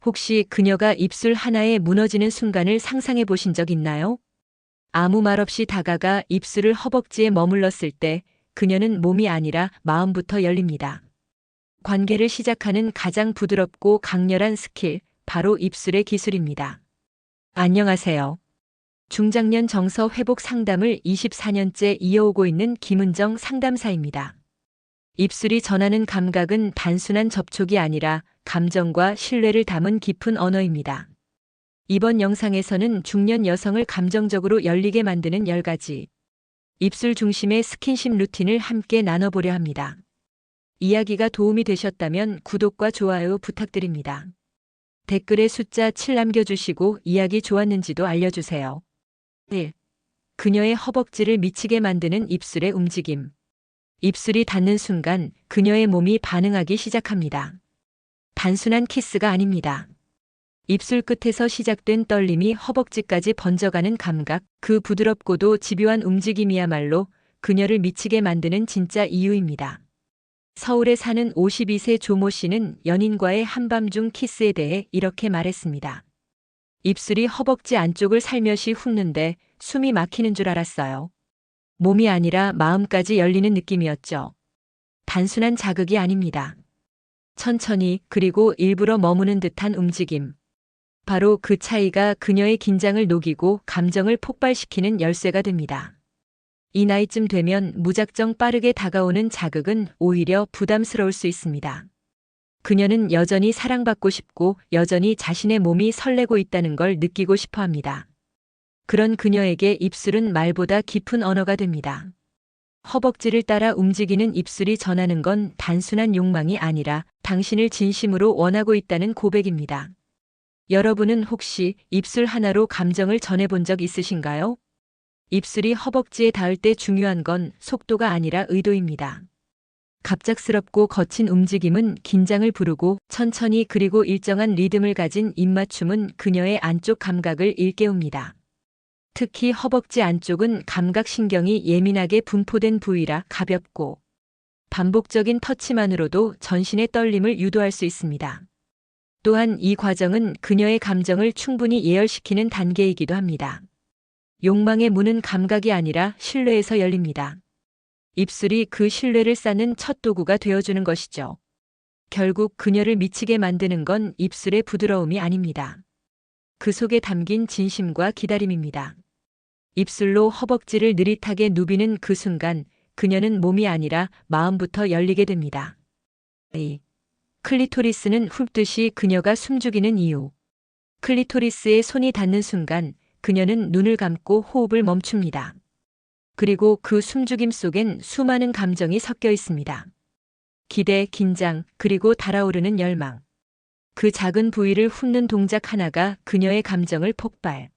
혹시 그녀가 입술 하나에 무너지는 순간을 상상해 보신 적 있나요? 아무 말 없이 다가가 입술을 허벅지에 머물렀을 때 그녀는 몸이 아니라 마음부터 열립니다. 관계를 시작하는 가장 부드럽고 강렬한 스킬, 바로 입술의 기술입니다. 안녕하세요. 중장년 정서 회복 상담을 24년째 이어오고 있는 김은정 상담사입니다. 입술이 전하는 감각은 단순한 접촉이 아니라 감정과 신뢰를 담은 깊은 언어입니다. 이번 영상에서는 중년 여성을 감정적으로 열리게 만드는 10가지 입술 중심의 스킨십 루틴을 함께 나눠보려 합니다. 이야기가 도움이 되셨다면 구독과 좋아요 부탁드립니다. 댓글에 숫자 7 남겨주시고 이야기 좋았는지도 알려주세요. 1. 그녀의 허벅지를 미치게 만드는 입술의 움직임. 입술이 닿는 순간 그녀의 몸이 반응하기 시작합니다. 단순한 키스가 아닙니다. 입술 끝에서 시작된 떨림이 허벅지까지 번져가는 감각, 그 부드럽고도 집요한 움직임이야말로 그녀를 미치게 만드는 진짜 이유입니다. 서울에 사는 52세 조모 씨는 연인과의 한밤중 키스에 대해 이렇게 말했습니다. 입술이 허벅지 안쪽을 살며시 훑는데 숨이 막히는 줄 알았어요. 몸이 아니라 마음까지 열리는 느낌이었죠. 단순한 자극이 아닙니다. 천천히 그리고 일부러 머무는 듯한 움직임. 바로 그 차이가 그녀의 긴장을 녹이고 감정을 폭발시키는 열쇠가 됩니다. 이 나이쯤 되면 무작정 빠르게 다가오는 자극은 오히려 부담스러울 수 있습니다. 그녀는 여전히 사랑받고 싶고 여전히 자신의 몸이 설레고 있다는 걸 느끼고 싶어 합니다. 그런 그녀에게 입술은 말보다 깊은 언어가 됩니다. 허벅지를 따라 움직이는 입술이 전하는 건 단순한 욕망이 아니라 당신을 진심으로 원하고 있다는 고백입니다. 여러분은 혹시 입술 하나로 감정을 전해본 적 있으신가요? 입술이 허벅지에 닿을 때 중요한 건 속도가 아니라 의도입니다. 갑작스럽고 거친 움직임은 긴장을 부르고 천천히 그리고 일정한 리듬을 가진 입맞춤은 그녀의 안쪽 감각을 일깨웁니다. 특히 허벅지 안쪽은 감각신경이 예민하게 분포된 부위라 가볍고 반복적인 터치만으로도 전신의 떨림을 유도할 수 있습니다. 또한 이 과정은 그녀의 감정을 충분히 예열시키는 단계이기도 합니다. 욕망의 문은 감각이 아니라 신뢰에서 열립니다. 입술이 그 신뢰를 쌓는 첫 도구가 되어주는 것이죠. 결국 그녀를 미치게 만드는 건 입술의 부드러움이 아닙니다. 그 속에 담긴 진심과 기다림입니다. 입술로 허벅지를 느릿하게 누비는 그 순간 그녀는 몸이 아니라 마음부터 열리게 됩니다. 2. 클리토리스는 훑듯이 그녀가 숨죽이는 이유. 클리토리스에 손이 닿는 순간 그녀는 눈을 감고 호흡을 멈춥니다. 그리고 그 숨죽임 속엔 수많은 감정이 섞여 있습니다. 기대, 긴장, 그리고 달아오르는 열망. 그 작은 부위를 훑는 동작 하나가 그녀의 감정을 폭발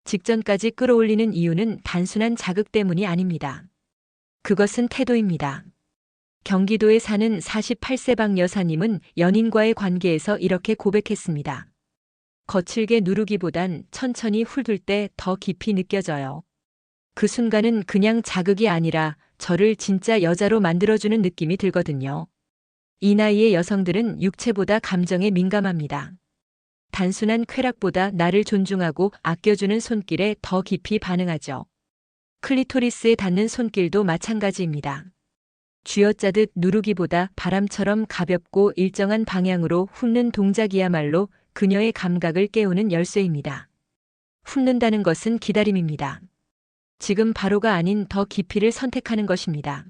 직전까지 끌어올리는 이유는 단순한 자극 때문이 아닙니다. 그것은 태도입니다. 경기도에 사는 48세 박 여사님은 연인과의 관계에서 이렇게 고백했습니다. 거칠게 누르기보단 천천히 훑을 때 더 깊이 느껴져요. 그 순간은 그냥 자극이 아니라 저를 진짜 여자로 만들어주는 느낌이 들거든요. 이 나이의 여성들은 육체보다 감정에 민감합니다. 단순한 쾌락보다 나를 존중하고 아껴주는 손길에 더 깊이 반응하죠. 클리토리스에 닿는 손길도 마찬가지입니다. 쥐어짜듯 누르기보다 바람처럼 가볍고 일정한 방향으로 훑는 동작이야말로 그녀의 감각을 깨우는 열쇠입니다. 훑는다는 것은 기다림입니다. 지금 바로가 아닌 더 깊이를 선택하는 것입니다.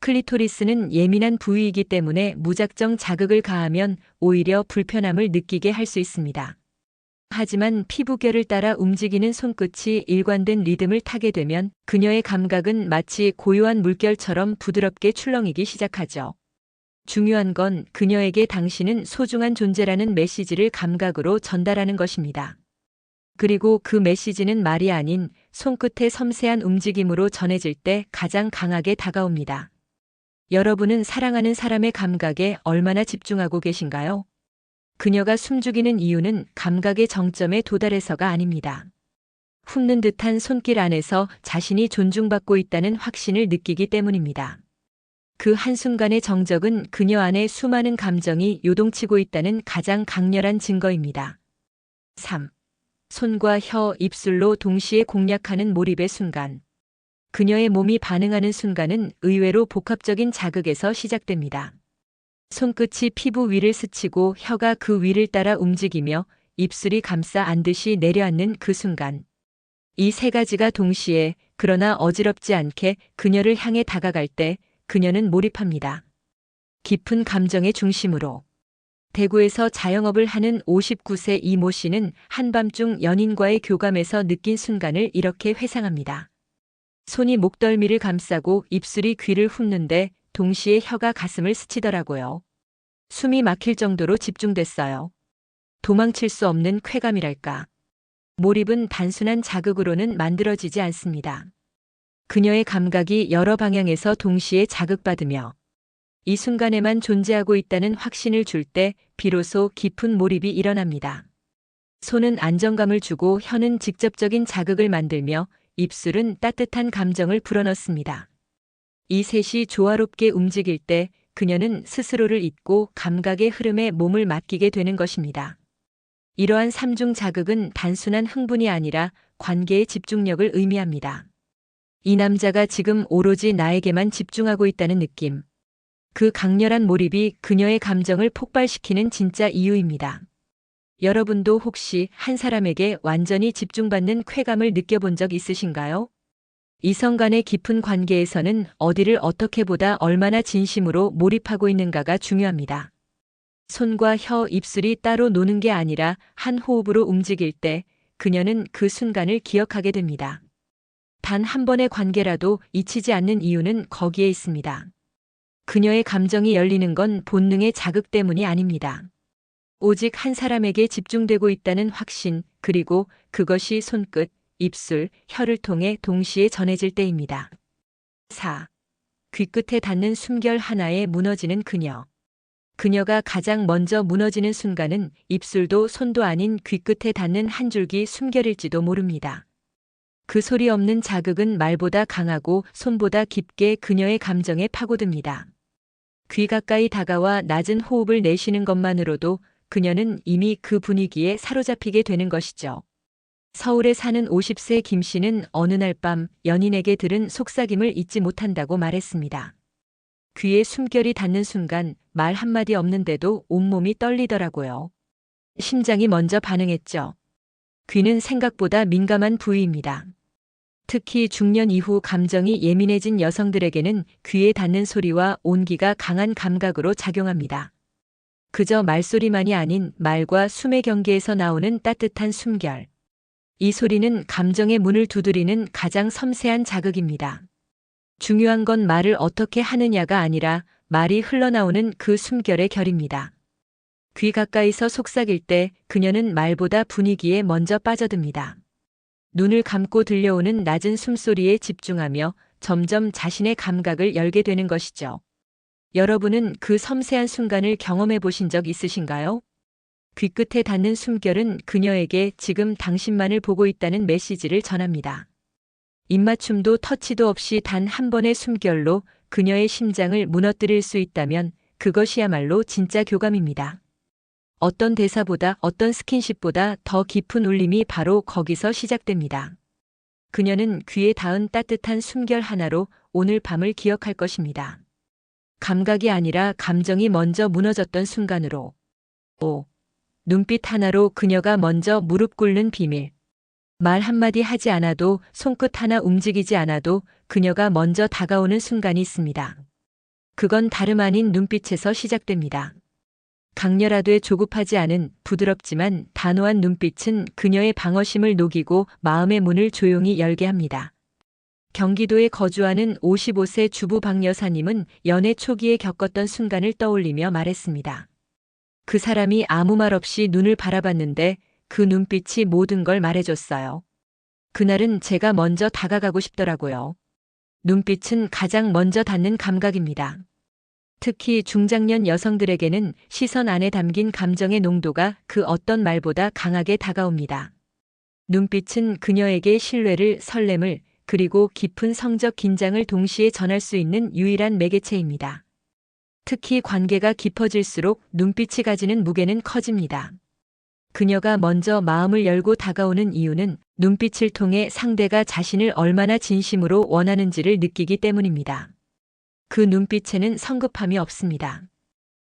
클리토리스는 예민한 부위이기 때문에 무작정 자극을 가하면 오히려 불편함을 느끼게 할 수 있습니다. 하지만 피부결을 따라 움직이는 손끝이 일관된 리듬을 타게 되면 그녀의 감각은 마치 고요한 물결처럼 부드럽게 출렁이기 시작하죠. 중요한 건 그녀에게 당신은 소중한 존재라는 메시지를 감각으로 전달하는 것입니다. 그리고 그 메시지는 말이 아닌 손끝의 섬세한 움직임으로 전해질 때 가장 강하게 다가옵니다. 여러분은 사랑하는 사람의 감각에 얼마나 집중하고 계신가요? 그녀가 숨죽이는 이유는 감각의 정점에 도달해서가 아닙니다. 훑는 듯한 손길 안에서 자신이 존중받고 있다는 확신을 느끼기 때문입니다. 그 한순간의 정적은 그녀 안에 수많은 감정이 요동치고 있다는 가장 강렬한 증거입니다. 3. 손과 혀, 입술로 동시에 공략하는 몰입의 순간. 그녀의 몸이 반응하는 순간은 의외로 복합적인 자극에서 시작됩니다. 손끝이 피부 위를 스치고 혀가 그 위를 따라 움직이며 입술이 감싸 안듯이 내려앉는 그 순간. 이 세 가지가 동시에 그러나 어지럽지 않게 그녀를 향해 다가갈 때 그녀는 몰입합니다. 깊은 감정의 중심으로. 대구에서 자영업을 하는 59세 이모 씨는 한밤중 연인과의 교감에서 느낀 순간을 이렇게 회상합니다. 손이 목덜미를 감싸고 입술이 귀를 훑는데 동시에 혀가 가슴을 스치더라고요. 숨이 막힐 정도로 집중됐어요. 도망칠 수 없는 쾌감이랄까. 몰입은 단순한 자극으로는 만들어지지 않습니다. 그녀의 감각이 여러 방향에서 동시에 자극받으며 이 순간에만 존재하고 있다는 확신을 줄 때 비로소 깊은 몰입이 일어납니다. 손은 안정감을 주고 혀는 직접적인 자극을 만들며 입술은 따뜻한 감정을 불어넣습니다. 이 셋이 조화롭게 움직일 때 그녀는 스스로를 잊고 감각의 흐름에 몸을 맡기게 되는 것입니다. 이러한 삼중 자극은 단순한 흥분이 아니라 관계의 집중력을 의미합니다. 이 남자가 지금 오로지 나에게만 집중하고 있다는 느낌. 그 강렬한 몰입이 그녀의 감정을 폭발시키는 진짜 이유입니다. 여러분도 혹시 한 사람에게 완전히 집중받는 쾌감을 느껴본 적 있으신가요? 이성 간의 깊은 관계에서는 어디를 어떻게 보다 얼마나 진심으로 몰입하고 있는가가 중요합니다. 손과 혀, 입술이 따로 노는 게 아니라 한 호흡으로 움직일 때 그녀는 그 순간을 기억하게 됩니다. 단 한 번의 관계라도 잊히지 않는 이유는 거기에 있습니다. 그녀의 감정이 열리는 건 본능의 자극 때문이 아닙니다. 오직 한 사람에게 집중되고 있다는 확신, 그리고 그것이 손끝, 입술, 혀를 통해 동시에 전해질 때입니다. 4. 귀끝에 닿는 숨결 하나에 무너지는 그녀. 그녀가 가장 먼저 무너지는 순간은 입술도 손도 아닌 귀끝에 닿는 한 줄기 숨결일지도 모릅니다. 그 소리 없는 자극은 말보다 강하고 손보다 깊게 그녀의 감정에 파고듭니다. 귀 가까이 다가와 낮은 호흡을 내쉬는 것만으로도 그녀는 이미 그 분위기에 사로잡히게 되는 것이죠. 서울에 사는 50세 김 씨는 어느 날 밤 연인에게 들은 속삭임을 잊지 못한다고 말했습니다. 귀에 숨결이 닿는 순간 말 한마디 없는데도 온몸이 떨리더라고요. 심장이 먼저 반응했죠. 귀는 생각보다 민감한 부위입니다. 특히 중년 이후 감정이 예민해진 여성들에게는 귀에 닿는 소리와 온기가 강한 감각으로 작용합니다. 그저 말소리만이 아닌 말과 숨의 경계에서 나오는 따뜻한 숨결. 이 소리는 감정의 문을 두드리는 가장 섬세한 자극입니다. 중요한 건 말을 어떻게 하느냐가 아니라 말이 흘러나오는 그 숨결의 결입니다. 귀 가까이서 속삭일 때 그녀는 말보다 분위기에 먼저 빠져듭니다. 눈을 감고 들려오는 낮은 숨소리에 집중하며 점점 자신의 감각을 열게 되는 것이죠. 여러분은 그 섬세한 순간을 경험해 보신 적 있으신가요? 귀끝에 닿는 숨결은 그녀에게 지금 당신만을 보고 있다는 메시지를 전합니다. 입맞춤도 터치도 없이 단 한 번의 숨결로 그녀의 심장을 무너뜨릴 수 있다면 그것이야말로 진짜 교감입니다. 어떤 대사보다 어떤 스킨십보다 더 깊은 울림이 바로 거기서 시작됩니다. 그녀는 귀에 닿은 따뜻한 숨결 하나로 오늘 밤을 기억할 것입니다. 감각이 아니라 감정이 먼저 무너졌던 순간으로. 5. 눈빛 하나로 그녀가 먼저 무릎 꿇는 비밀. 말 한마디 하지 않아도 손끝 하나 움직이지 않아도 그녀가 먼저 다가오는 순간이 있습니다. 그건 다름 아닌 눈빛에서 시작됩니다. 강렬하되 조급하지 않은 부드럽지만 단호한 눈빛은 그녀의 방어심을 녹이고 마음의 문을 조용히 열게 합니다. 경기도에 거주하는 55세 주부 박 여사님은 연애 초기에 겪었던 순간을 떠올리며 말했습니다. 그 사람이 아무 말 없이 눈을 바라봤는데 그 눈빛이 모든 걸 말해줬어요. 그날은 제가 먼저 다가가고 싶더라고요. 눈빛은 가장 먼저 닿는 감각입니다. 특히 중장년 여성들에게는 시선 안에 담긴 감정의 농도가 그 어떤 말보다 강하게 다가옵니다. 눈빛은 그녀에게 신뢰를, 설렘을, 그리고 깊은 성적 긴장을 동시에 전할 수 있는 유일한 매개체입니다. 특히 관계가 깊어질수록 눈빛이 가지는 무게는 커집니다. 그녀가 먼저 마음을 열고 다가오는 이유는 눈빛을 통해 상대가 자신을 얼마나 진심으로 원하는지를 느끼기 때문입니다. 그 눈빛에는 성급함이 없습니다.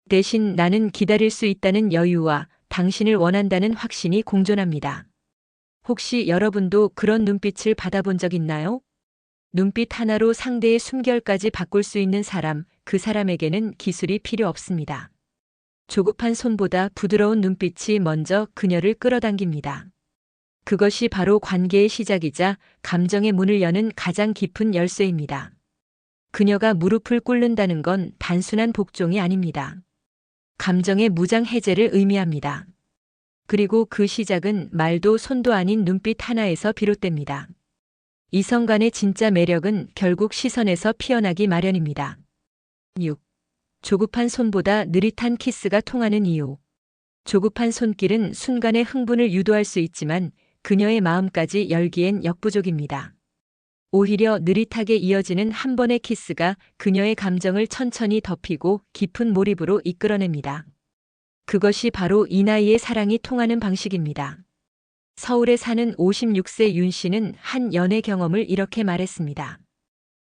대신 나는 기다릴 수 있다는 여유와 당신을 원한다는 확신이 공존합니다. 혹시 여러분도 그런 눈빛을 받아본 적 있나요? 눈빛 하나로 상대의 숨결까지 바꿀 수 있는 사람, 그 사람에게는 기술이 필요 없습니다. 조급한 손보다 부드러운 눈빛이 먼저 그녀를 끌어당깁니다. 그것이 바로 관계의 시작이자 감정의 문을 여는 가장 깊은 열쇠입니다. 그녀가 무릎을 꿇는다는 건 단순한 복종이 아닙니다. 감정의 무장 해제를 의미합니다. 그리고 그 시작은 말도 손도 아닌 눈빛 하나에서 비롯됩니다. 이성 간의 진짜 매력은 결국 시선에서 피어나기 마련입니다. 6. 조급한 손보다 느릿한 키스가 통하는 이유. 조급한 손길은 순간의 흥분을 유도할 수 있지만 그녀의 마음까지 열기엔 역부족입니다. 오히려 느릿하게 이어지는 한 번의 키스가 그녀의 감정을 천천히 덮이고 깊은 몰입으로 이끌어냅니다. 그것이 바로 이 나이의 사랑이 통하는 방식입니다. 서울에 사는 56세 윤 씨는 한 연애 경험을 이렇게 말했습니다.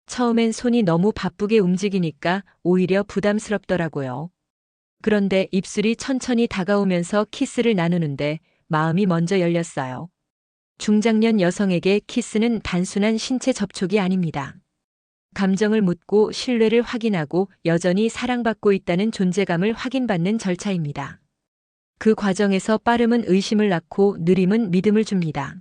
처음엔 손이 너무 바쁘게 움직이니까 오히려 부담스럽더라고요. 그런데 입술이 천천히 다가오면서 키스를 나누는데 마음이 먼저 열렸어요. 중장년 여성에게 키스는 단순한 신체 접촉이 아닙니다. 감정을 묻고 신뢰를 확인하고 여전히 사랑받고 있다는 존재감을 확인받는 절차입니다. 그 과정에서 빠름은 의심을 낳고 느림은 믿음을 줍니다.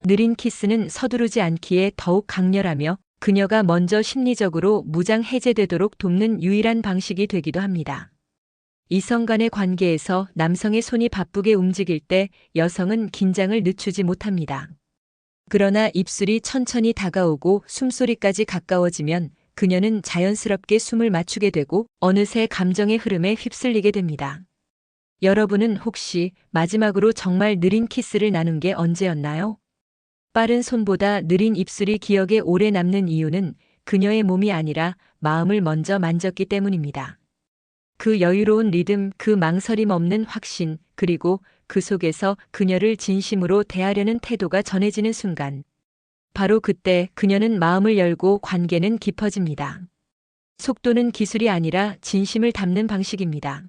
느린 키스는 서두르지 않기에 더욱 강렬하며 그녀가 먼저 심리적으로 무장 해제되도록 돕는 유일한 방식이 되기도 합니다. 이성 간의 관계에서 남성의 손이 바쁘게 움직일 때 여성은 긴장을 늦추지 못합니다. 그러나 입술이 천천히 다가오고 숨소리까지 가까워지면 그녀는 자연스럽게 숨을 맞추게 되고 어느새 감정의 흐름에 휩쓸리게 됩니다. 여러분은 혹시 마지막으로 정말 느린 키스를 나눈 게 언제였나요? 빠른 손보다 느린 입술이 기억에 오래 남는 이유는 그녀의 몸이 아니라 마음을 먼저 만졌기 때문입니다. 그 여유로운 리듬, 그 망설임 없는 확신, 그리고 그 속에서 그녀를 진심으로 대하려는 태도가 전해지는 순간. 바로 그때 그녀는 마음을 열고 관계는 깊어집니다. 속도는 기술이 아니라 진심을 담는 방식입니다.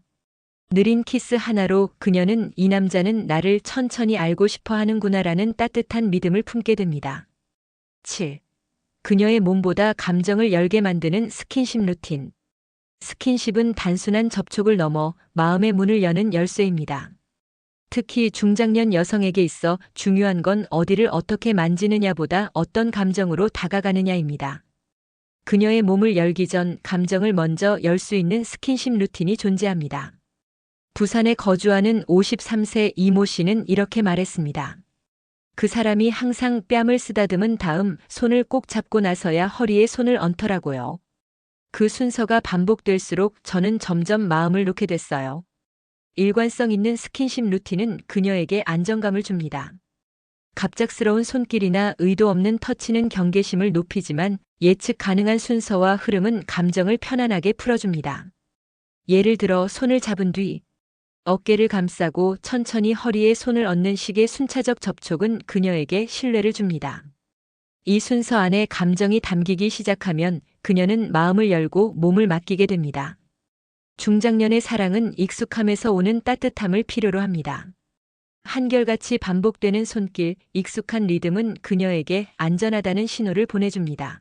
느린 키스 하나로 그녀는 이 남자는 나를 천천히 알고 싶어 하는구나라는 따뜻한 믿음을 품게 됩니다. 7. 그녀의 몸보다 감정을 열게 만드는 스킨십 루틴. 스킨십은 단순한 접촉을 넘어 마음의 문을 여는 열쇠입니다. 특히 중장년 여성에게 있어 중요한 건 어디를 어떻게 만지느냐보다 어떤 감정으로 다가가느냐입니다. 그녀의 몸을 열기 전 감정을 먼저 열 수 있는 스킨십 루틴이 존재합니다. 부산에 거주하는 53세 이모 씨는 이렇게 말했습니다. 그 사람이 항상 뺨을 쓰다듬은 다음 손을 꼭 잡고 나서야 허리에 손을 얹더라고요. 그 순서가 반복될수록 저는 점점 마음을 놓게 됐어요. 일관성 있는 스킨십 루틴은 그녀에게 안정감을 줍니다. 갑작스러운 손길이나 의도 없는 터치는 경계심을 높이지만 예측 가능한 순서와 흐름은 감정을 편안하게 풀어줍니다. 예를 들어 손을 잡은 뒤 어깨를 감싸고 천천히 허리에 손을 얹는 식의 순차적 접촉은 그녀에게 신뢰를 줍니다. 이 순서 안에 감정이 담기기 시작하면 그녀는 마음을 열고 몸을 맡기게 됩니다. 중장년의 사랑은 익숙함에서 오는 따뜻함을 필요로 합니다. 한결같이 반복되는 손길, 익숙한 리듬은 그녀에게 안전하다는 신호를 보내줍니다.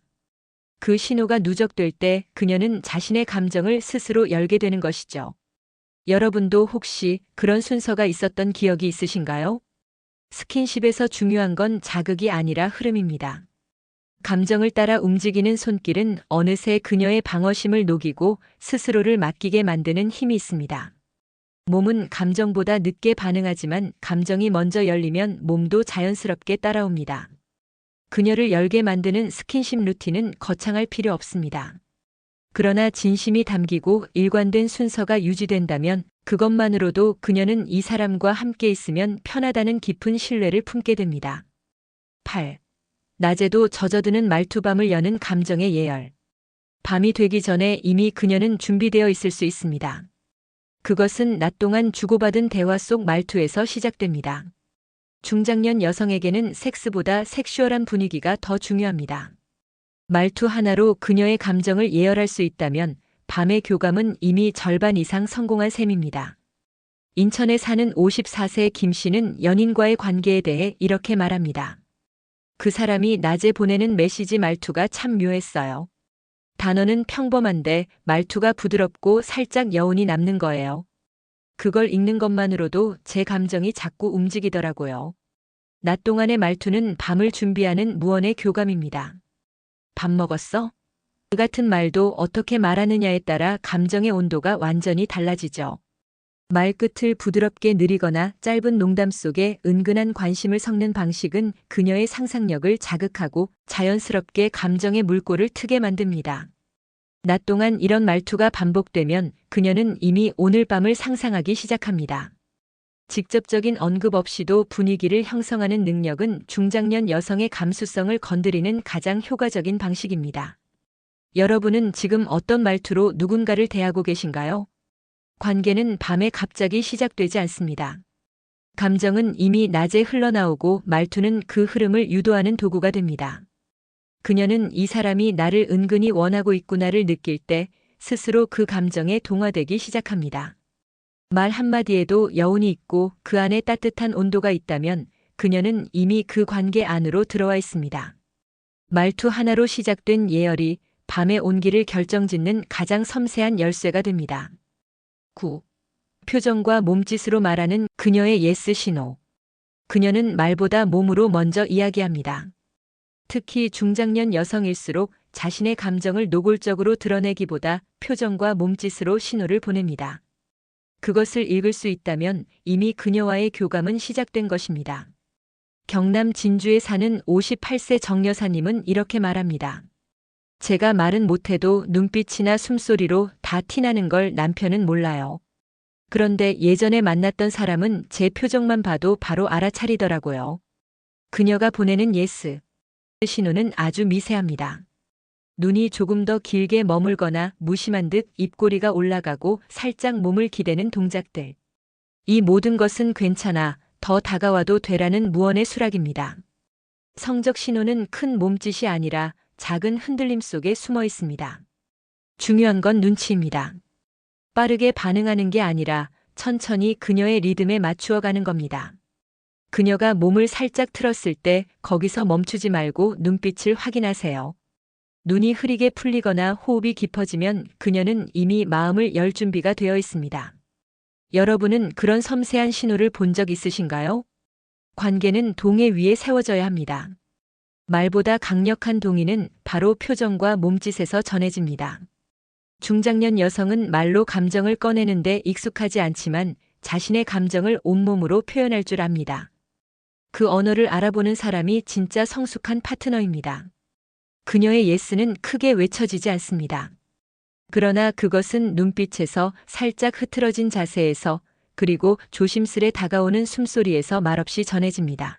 그 신호가 누적될 때 그녀는 자신의 감정을 스스로 열게 되는 것이죠. 여러분도 혹시 그런 순서가 있었던 기억이 있으신가요? 스킨십에서 중요한 건 자극이 아니라 흐름입니다. 감정을 따라 움직이는 손길은 어느새 그녀의 방어심을 녹이고 스스로를 맡기게 만드는 힘이 있습니다. 몸은 감정보다 늦게 반응하지만 감정이 먼저 열리면 몸도 자연스럽게 따라옵니다. 그녀를 열게 만드는 스킨십 루틴은 거창할 필요 없습니다. 그러나 진심이 담기고 일관된 순서가 유지된다면 그것만으로도 그녀는 이 사람과 함께 있으면 편하다는 깊은 신뢰를 품게 됩니다. 8. 낮에도 젖어드는 말투밤을 여는 감정의 예열. 밤이 되기 전에 이미 그녀는 준비되어 있을 수 있습니다. 그것은 낮 동안 주고받은 대화 속 말투에서 시작됩니다. 중장년 여성에게는 섹스보다 섹슈얼한 분위기가 더 중요합니다. 말투 하나로 그녀의 감정을 예열할 수 있다면 밤의 교감은 이미 절반 이상 성공한 셈입니다. 인천에 사는 54세 김 씨는 연인과의 관계에 대해 이렇게 말합니다. 그 사람이 낮에 보내는 메시지 말투가 참 묘했어요. 단어는 평범한데 말투가 부드럽고 살짝 여운이 남는 거예요. 그걸 읽는 것만으로도 제 감정이 자꾸 움직이더라고요. 낮 동안의 말투는 밤을 준비하는 무언의 교감입니다. 밥 먹었어? 그 같은 말도 어떻게 말하느냐에 따라 감정의 온도가 완전히 달라지죠. 말끝을 부드럽게 느리거나 짧은 농담 속에 은근한 관심을 섞는 방식은 그녀의 상상력을 자극하고 자연스럽게 감정의 물꼬를 트게 만듭니다. 낮 동안 이런 말투가 반복되면 그녀는 이미 오늘 밤을 상상하기 시작합니다. 직접적인 언급 없이도 분위기를 형성하는 능력은 중장년 여성의 감수성을 건드리는 가장 효과적인 방식입니다. 여러분은 지금 어떤 말투로 누군가를 대하고 계신가요? 관계는 밤에 갑자기 시작되지 않습니다. 감정은 이미 낮에 흘러나오고 말투는 그 흐름을 유도하는 도구가 됩니다. 그녀는 이 사람이 나를 은근히 원하고 있구나를 느낄 때 스스로 그 감정에 동화되기 시작합니다. 말 한마디에도 여운이 있고 그 안에 따뜻한 온도가 있다면 그녀는 이미 그 관계 안으로 들어와 있습니다. 말투 하나로 시작된 예열이 밤의 온기를 결정짓는 가장 섬세한 열쇠가 됩니다. 9. 표정과 몸짓으로 말하는 그녀의 예스 신호. 그녀는 말보다 몸으로 먼저 이야기합니다. 특히 중장년 여성일수록 자신의 감정을 노골적으로 드러내기보다 표정과 몸짓으로 신호를 보냅니다. 그것을 읽을 수 있다면 이미 그녀와의 교감은 시작된 것입니다. 경남 진주에 사는 58세 정 여사님은 이렇게 말합니다. 제가 말은 못해도 눈빛이나 숨소리로 다 티나는 걸 남편은 몰라요. 그런데 예전에 만났던 사람은 제 표정만 봐도 바로 알아차리더라고요. 그녀가 보내는 예스 신호는 아주 미세합니다. 눈이 조금 더 길게 머물거나 무심한 듯 입꼬리가 올라가고 살짝 몸을 기대는 동작들. 이 모든 것은 괜찮아, 더 다가와도 되라는 무언의 수락입니다. 성적 신호는 큰 몸짓이 아니라 작은 흔들림 속에 숨어 있습니다. 중요한 건 눈치입니다. 빠르게 반응하는 게 아니라 천천히 그녀의 리듬에 맞추어 가는 겁니다. 그녀가 몸을 살짝 틀었을 때 거기서 멈추지 말고 눈빛을 확인하세요. 눈이 흐리게 풀리거나 호흡이 깊어지면 그녀는 이미 마음을 열 준비가 되어 있습니다. 여러분은 그런 섬세한 신호를 본 적 있으신가요? 관계는 동해 위에 세워져야 합니다. 말보다 강력한 동의는 바로 표정과 몸짓에서 전해집니다. 중장년 여성은 말로 감정을 꺼내는데 익숙하지 않지만 자신의 감정을 온몸으로 표현할 줄 압니다. 그 언어를 알아보는 사람이 진짜 성숙한 파트너입니다. 그녀의 예스는 크게 외쳐지지 않습니다. 그러나 그것은 눈빛에서 살짝 흐트러진 자세에서 그리고 조심스레 다가오는 숨소리에서 말없이 전해집니다.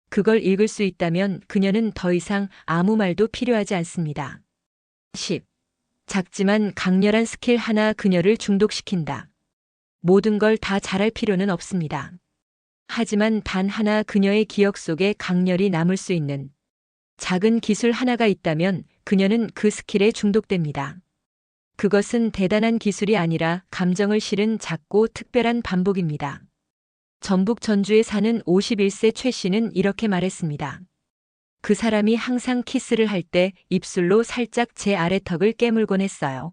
그걸 읽을 수 있다면 그녀는 더 이상 아무 말도 필요하지 않습니다. 10. 작지만 강렬한 스킬 하나 그녀를 중독시킨다. 모든 걸 다 잘할 필요는 없습니다. 하지만 단 하나 그녀의 기억 속에 강렬히 남을 수 있는 작은 기술 하나가 있다면 그녀는 그 스킬에 중독됩니다. 그것은 대단한 기술이 아니라 감정을 실은 작고 특별한 반복입니다. 전북 전주에 사는 51세 최 씨는 이렇게 말했습니다. 그 사람이 항상 키스를 할 때 입술로 살짝 제 아래턱을 깨물곤 했어요.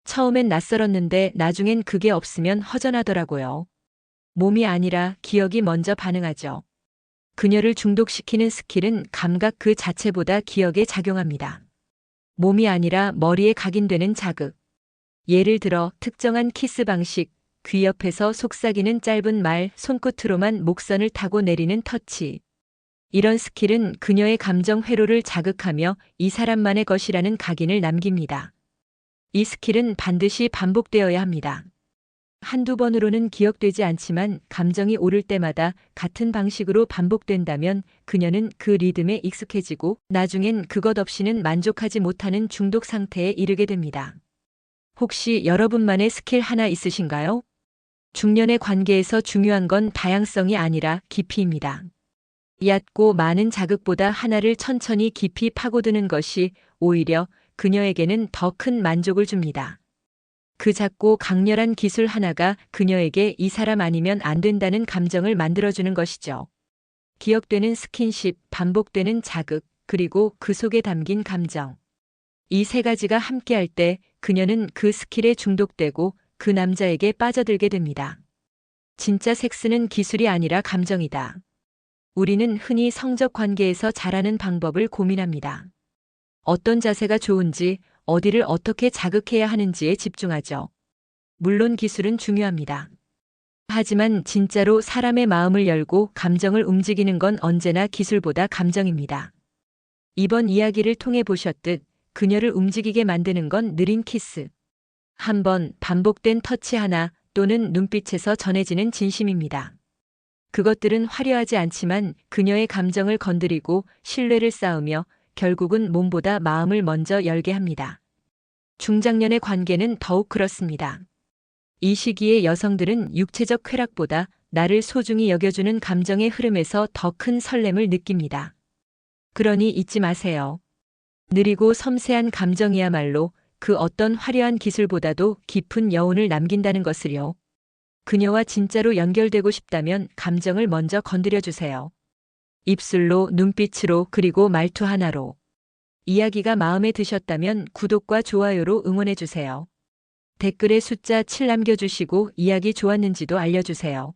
처음엔 낯설었는데 나중엔 그게 없으면 허전하더라고요. 몸이 아니라 기억이 먼저 반응하죠. 그녀를 중독시키는 스킬은 감각 그 자체보다 기억에 작용합니다. 몸이 아니라 머리에 각인되는 자극. 예를 들어 특정한 키스 방식, 귀 옆에서 속삭이는 짧은 말, 손끝으로만 목선을 타고 내리는 터치. 이런 스킬은 그녀의 감정 회로를 자극하며 이 사람만의 것이라는 각인을 남깁니다. 이 스킬은 반드시 반복되어야 합니다. 한두 번으로는 기억되지 않지만 감정이 오를 때마다 같은 방식으로 반복된다면 그녀는 그 리듬에 익숙해지고 나중엔 그것 없이는 만족하지 못하는 중독 상태에 이르게 됩니다. 혹시 여러분만의 스킬 하나 있으신가요? 중년의 관계에서 중요한 건 다양성이 아니라 깊이입니다. 얕고 많은 자극보다 하나를 천천히 깊이 파고드는 것이 오히려 그녀에게는 더 큰 만족을 줍니다. 그 작고 강렬한 기술 하나가 그녀에게 이 사람 아니면 안 된다는 감정을 만들어주는 것이죠. 기억되는 스킨십, 반복되는 자극, 그리고 그 속에 담긴 감정. 이 세 가지가 함께할 때 그녀는 그 스킬에 중독되고 그 남자에게 빠져들게 됩니다. 진짜 섹스는 기술이 아니라 감정이다. 우리는 흔히 성적 관계에서 잘하는 방법을 고민합니다. 어떤 자세가 좋은지, 어디를 어떻게 자극해야 하는지에 집중하죠. 물론 기술은 중요합니다. 하지만 진짜로 사람의 마음을 열고 감정을 움직이는 건 언제나 기술보다 감정입니다. 이번 이야기를 통해 보셨듯 그녀를 움직이게 만드는 건 느린 키스. 한 번 반복된 터치 하나 또는 눈빛에서 전해지는 진심입니다. 그것들은 화려하지 않지만 그녀의 감정을 건드리고 신뢰를 쌓으며 결국은 몸보다 마음을 먼저 열게 합니다. 중장년의 관계는 더욱 그렇습니다. 이 시기의 여성들은 육체적 쾌락보다 나를 소중히 여겨주는 감정의 흐름에서 더 큰 설렘을 느낍니다. 그러니 잊지 마세요. 느리고 섬세한 감정이야말로 그 어떤 화려한 기술보다도 깊은 여운을 남긴다는 것을요. 그녀와 진짜로 연결되고 싶다면 감정을 먼저 건드려 주세요. 입술로, 눈빛으로, 그리고 말투 하나로. 이야기가 마음에 드셨다면 구독과 좋아요로 응원해 주세요. 댓글에 숫자 7 남겨주시고 이야기 좋았는지도 알려주세요.